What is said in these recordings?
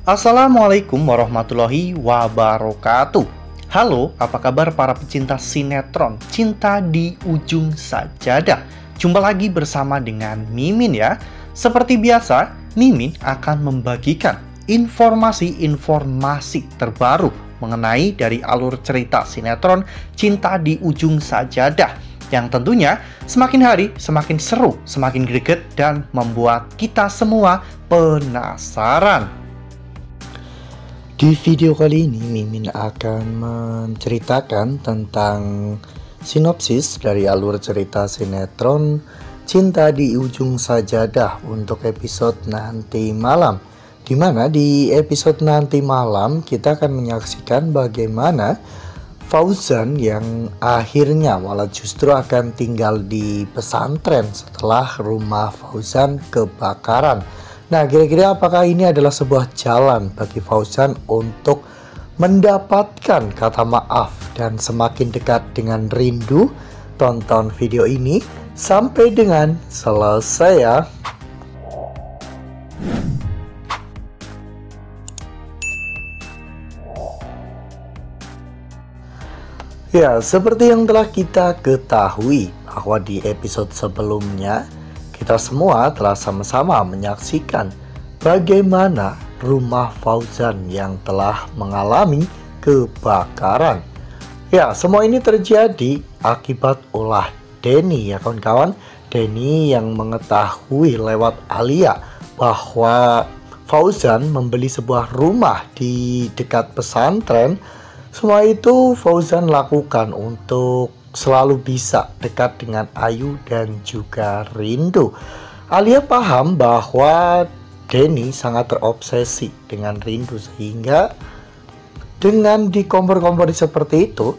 Assalamualaikum warahmatullahi wabarakatuh. Halo, apa kabar para pecinta sinetron Cinta di Ujung Sajadah? Jumpa lagi bersama dengan Mimin ya. Seperti biasa, Mimin akan membagikan informasi-informasi terbaru mengenai dari alur cerita sinetron Cinta di Ujung Sajadah, yang tentunya semakin hari semakin seru, semakin greget, dan membuat kita semua penasaran. Di video kali ini Mimin akan menceritakan tentang sinopsis dari alur cerita sinetron Cinta di Ujung Sajadah untuk episode nanti malam. Dimana di episode nanti malam kita akan menyaksikan bagaimana Fauzan yang akhirnya malah justru akan tinggal di pesantren setelah rumah Fauzan kebakaran. Nah, kira-kira apakah ini adalah sebuah jalan bagi Fauzan untuk mendapatkan kata maaf dan semakin dekat dengan rindu? Tonton video ini sampai dengan selesai ya. Ya, seperti yang telah kita ketahui bahwa di episode sebelumnya kita semua telah sama-sama menyaksikan bagaimana rumah Fauzan yang telah mengalami kebakaran. Ya, semua ini terjadi akibat ulah Denny ya kawan-kawan. Denny yang mengetahui lewat Alia bahwa Fauzan membeli sebuah rumah di dekat pesantren. Semua itu Fauzan lakukan untuk selalu bisa dekat dengan Ayu dan juga Rindu. Alia paham bahwa Denny sangat terobsesi dengan Rindu, sehingga dengan dikompor-kompori seperti itu,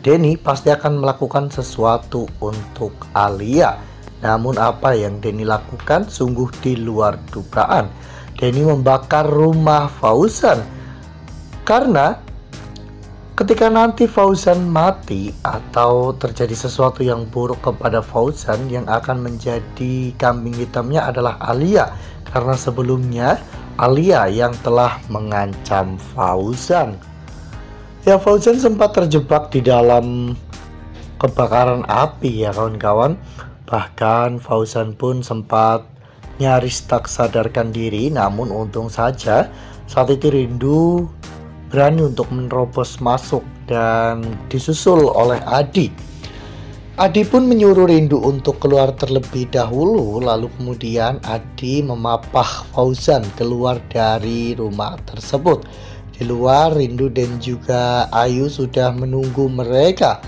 Denny pasti akan melakukan sesuatu untuk Alia. Namun apa yang Denny lakukan sungguh di luar dugaan. Denny membakar rumah Fauzan karena ketika nanti Fauzan mati atau terjadi sesuatu yang buruk kepada Fauzan, yang akan menjadi kambing hitamnya adalah Alia. Karena sebelumnya Alia yang telah mengancam Fauzan. Ya, Fauzan sempat terjebak di dalam kebakaran api ya kawan-kawan. Bahkan Fauzan pun sempat nyaris tak sadarkan diri. Namun untung saja saat itu Rindu berani untuk menerobos masuk dan disusul oleh Adi. Adi pun menyuruh Rindu untuk keluar terlebih dahulu, lalu kemudian Adi memapah Fauzan keluar dari rumah tersebut. Di luar, Rindu dan juga Ayu sudah menunggu mereka.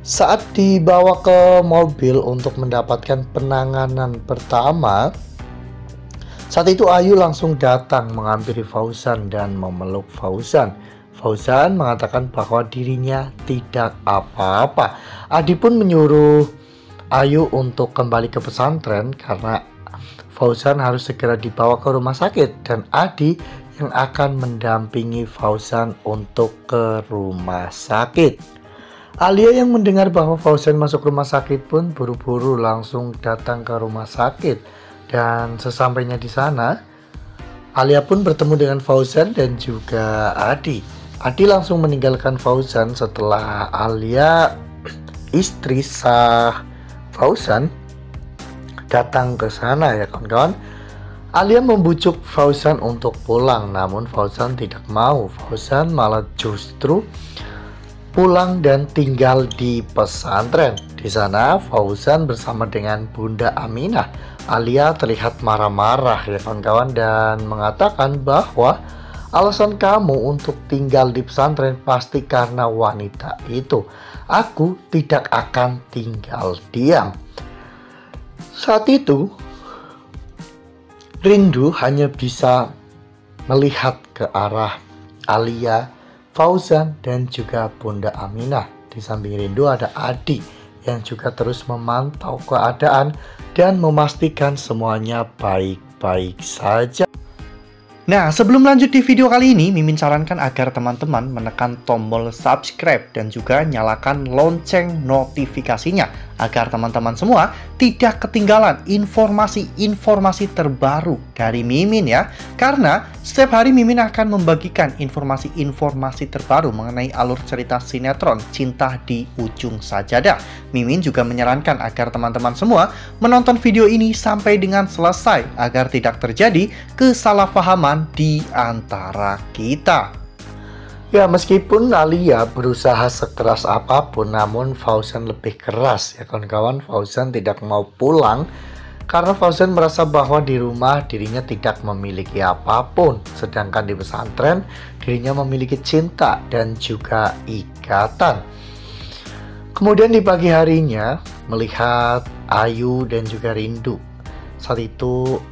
Saat dibawa ke mobil untuk mendapatkan penanganan pertama, saat itu Ayu langsung datang menghampiri Fauzan dan memeluk Fauzan. Fauzan mengatakan bahwa dirinya tidak apa-apa. Adi pun menyuruh Ayu untuk kembali ke pesantren karena Fauzan harus segera dibawa ke rumah sakit, dan Adi yang akan mendampingi Fauzan untuk ke rumah sakit. Alia yang mendengar bahwa Fauzan masuk rumah sakit pun buru-buru langsung datang ke rumah sakit. Dan sesampainya di sana, Alia pun bertemu dengan Fauzan dan juga Adi. Adi langsung meninggalkan Fauzan setelah Alia, istri sah Fauzan, datang ke sana ya kawan-kawan. Alia membujuk Fauzan untuk pulang, namun Fauzan tidak mau. Fauzan malah justru pulang dan tinggal di pesantren. Di sana Fauzan bersama dengan Bunda Aminah. Alia terlihat marah-marah ya kawan-kawan dan mengatakan bahwa alasan kamu untuk tinggal di pesantren pasti karena wanita itu. Aku tidak akan tinggal diam. Saat itu Rindu hanya bisa melihat ke arah Alia, Fauzan dan juga Bunda Aminah. Di samping Rindu ada Adi yang juga terus memantau keadaan dan memastikan semuanya baik-baik saja. Nah, sebelum lanjut di video kali ini, Mimin sarankan agar teman-teman menekan tombol subscribe dan juga nyalakan lonceng notifikasinya agar teman-teman semua tidak ketinggalan informasi-informasi terbaru dari Mimin ya. Karena setiap hari Mimin akan membagikan informasi-informasi terbaru mengenai alur cerita sinetron Cinta di Ujung Sajadah. Mimin juga menyarankan agar teman-teman semua menonton video ini sampai dengan selesai agar tidak terjadi kesalahpahaman di antara kita. Ya, meskipun Alia berusaha sekeras apapun, namun Fauzan lebih keras ya kawan-kawan. Fauzan tidak mau pulang karena Fauzan merasa bahwa di rumah dirinya tidak memiliki apapun, sedangkan di pesantren dirinya memiliki cinta dan juga ikatan. Kemudian di pagi harinya melihat Ayu dan juga Rindu saat itu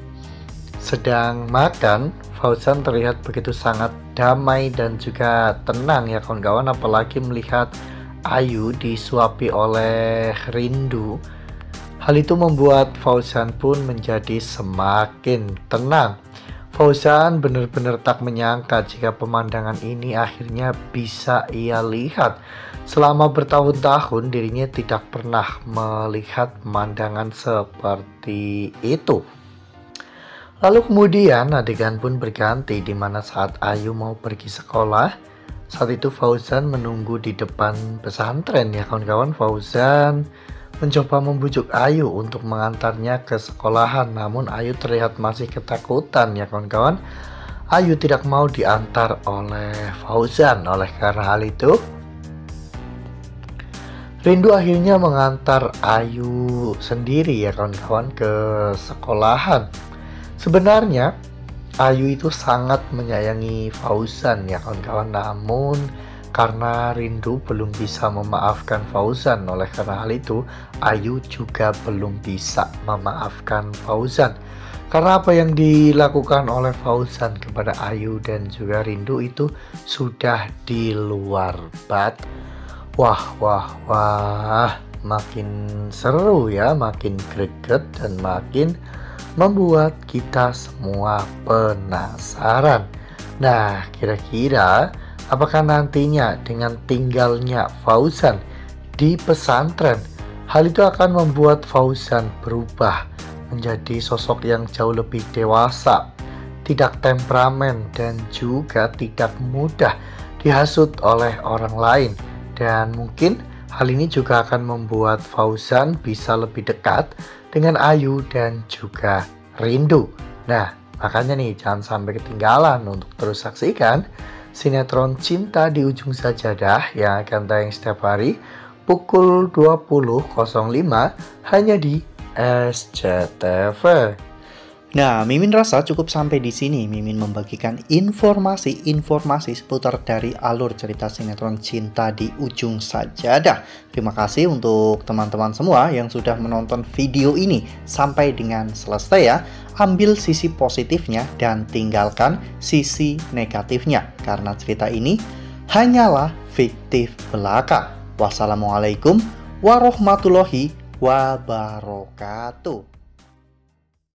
sedang makan, Fauzan terlihat begitu sangat damai dan juga tenang ya kawan-kawan, apalagi melihat Ayu disuapi oleh Rindu. Hal itu membuat Fauzan pun menjadi semakin tenang. Fauzan benar-benar tak menyangka jika pemandangan ini akhirnya bisa ia lihat. Selama bertahun-tahun dirinya tidak pernah melihat pemandangan seperti itu. Lalu kemudian adegan pun berganti di mana saat Ayu mau pergi sekolah, saat itu Fauzan menunggu di depan pesantren ya kawan-kawan. Fauzan mencoba membujuk Ayu untuk mengantarnya ke sekolahan, namun Ayu terlihat masih ketakutan ya kawan-kawan. Ayu tidak mau diantar oleh Fauzan. Oleh karena hal itu, Rindu akhirnya mengantar Ayu sendiri ya kawan-kawan ke sekolahan. Sebenarnya Ayu itu sangat menyayangi Fauzan ya kawan-kawan, namun karena Rindu belum bisa memaafkan Fauzan, oleh karena hal itu Ayu juga belum bisa memaafkan Fauzan. Karena apa yang dilakukan oleh Fauzan kepada Ayu dan juga Rindu itu sudah di luar batas. Wah, makin seru ya, makin greget dan makin membuat kita semua penasaran. Nah, kira-kira apakah nantinya dengan tinggalnya Fauzan di pesantren, hal itu akan membuat Fauzan berubah menjadi sosok yang jauh lebih dewasa, tidak temperamen dan juga tidak mudah dihasut oleh orang lain. Dan mungkin hal ini juga akan membuat Fauzan bisa lebih dekat dengan Ayu dan juga Rindu. Nah, makanya nih jangan sampai ketinggalan untuk terus saksikan sinetron Cinta di Ujung Sajadah yang akan tayang setiap hari pukul 20.05 hanya di SCTV. Nah, Mimin rasa cukup sampai di sini. Mimin membagikan informasi-informasi seputar dari alur cerita sinetron Cinta di Ujung Sajadah. Terima kasih untuk teman-teman semua yang sudah menonton video ini sampai dengan selesai ya. Ambil sisi positifnya dan tinggalkan sisi negatifnya, karena cerita ini hanyalah fiktif belaka. Wassalamualaikum warahmatullahi wabarakatuh.